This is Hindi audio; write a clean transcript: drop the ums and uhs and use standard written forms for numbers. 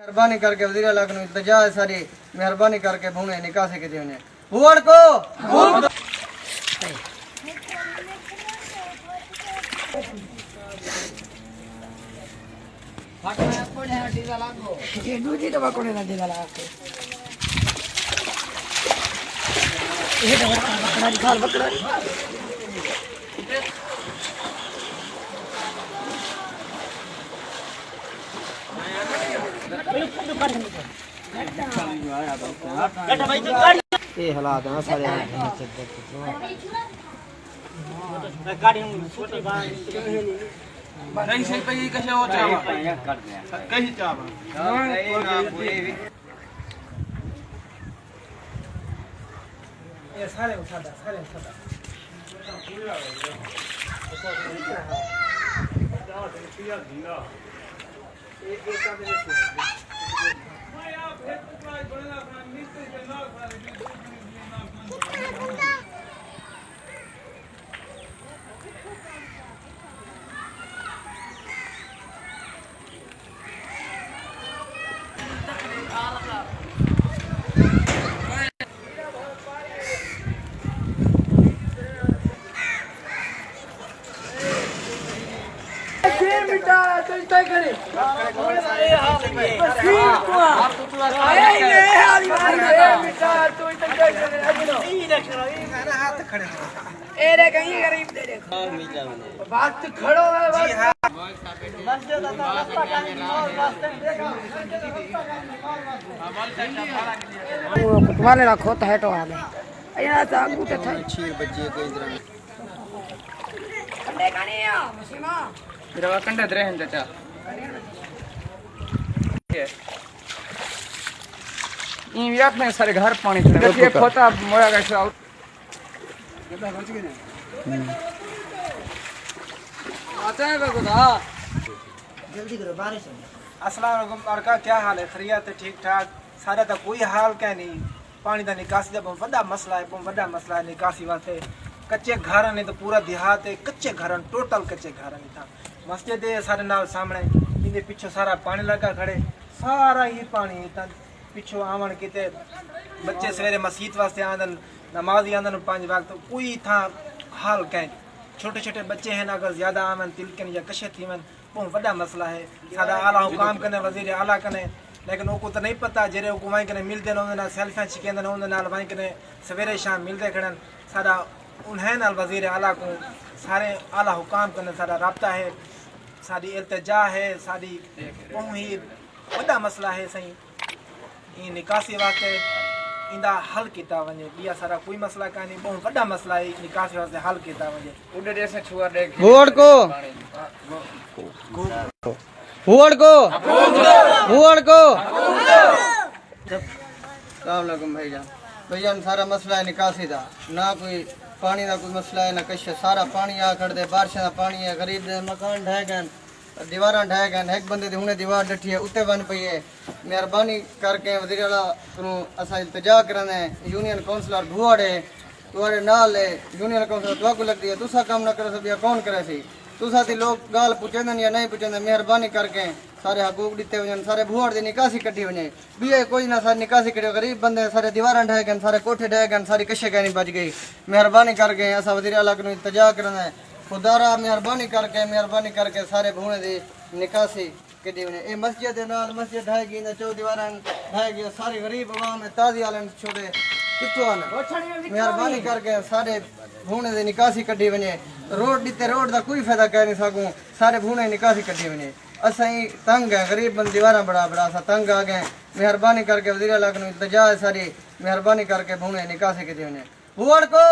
मेहरबानी करके वज़ीर आला को इल्तिजा है सारी, मेहरबानी करके भूने निकासी के देने हुआड़ को ये दूसरी दवा कोने ना देगा आपको ये दवा बकरा निकाल बकरा ये हालात हैं सारे नहीं सही पे ये कैसे हो चावा कैसे चावा ये सारे उठादा वाले रखो तो है तो आ गए यहाँ से आगू तो था छीर बच्चे को इधर कंडे कानी है मशीमा मेरा कंडे दरे हैं चाचा ये भी अपने सारे घर पानी चले ये खोता मोया कैसे आउट आता है बगुदा जल्दी करो बारिश है। अस्सलाम वालेकुम और का क्या हाल है खैरियत है ठीक ठाक सारा तो कोई हाल क्या नहीं पानी का निकासी का बहुत बड़ा मसला है निकासी वास्ते कच्चे घर ने तो पूरा देहात है कच्चे घर टोटल कच्चे घर नहीं था मस्जिद है सारे नाल सामने इनके पीछे सारा पानी लगा खड़े सारा ही पानी पिछो आवन किते बच्चे सवेरे मस्जिद वास्ते आंदन नमाज आंदन 5 वक्त कोई था हाल कहीं छोटे छोटे बच्चे हैं अगर ज्यादा आवन तिलकन या कशे थी बहुत बड़ा मसला है सारा आला हुकाम कने वजीर आला कने लेकिन उनको तो नहीं पता जेरे को वहीं कने मिलते ना सेल्फियां छिकेंदन उन नाल वहीं कने सवेरे शाम मिलते खड़न सारा उन्हें नाल वजीर आला को सारे आला हुकाम कने सारा राब्ता है सारी इल्तिजा है सारी ही बड़ा मसला है सही ये निकासी वास्ते इंदा हल किया वने बिया सारा कोई मसला का नहीं बहुत बड़ा मसला है निकासी वास्ते हल किया वने उड़े जैसे छुआ देख हुआड़ को हुआड़ को हुआड़ को सलाम भाईजान सारा मसला है निकासी दा ना कोई पानी का कोई मसला है ना कश सारा पानी आ खड़े बारिश का पानी है गरीब दे मकान ढह गए दीवार ढह गए एक बंदे हुने दीवार डठी है उत्ते बन पई है मेहरबानी करके वज़ीर आला को असा इल्तिजा करन है यूनियन काउंसलर भुआड़े तुम्हारे नाल है यूनियन काउंसलर तो को लगती है तुसा काम ना करे सब कौन करे सी तुसा ती लोग गाल पूछेंदन या नहीं पूछेंदन मेहरबानी करके सारे हकूक दिते वजन सारे भुआड़ दी निकासी कटी वने बीए कोई ना सारी निकासी करियो गरीब बंदे सारे दीवार ढह गए सारे कोठे ढह गए सारी कशे गए नहीं बच गई मेहरबानी करके असा वज़ीर आला को इल्तिजा करन है खुदारा मेहरबानी करके सारे भूने दी निकासी कटी वने ए मस्जिद दे नाल मस्जिद ढह गई ना चौ दीवारां ढह गई सारी गरीब अवाम है ताजी आलन छोड़े कितो आन मेहरबानी करके सारे भूने दी निकासी कटी वने रोड दिते रोड दा कोई फायदा कह नहीं सकूं सारे भूने निकासी कटी वने असाई तंग है गरीब बंद दीवारां बड़ा सा तंग आ गए मेहरबानी करके वज़ीर आला को इल्तिजा है सारी मेहरबानी करके भूने निकासी कटी वने हुआड़ को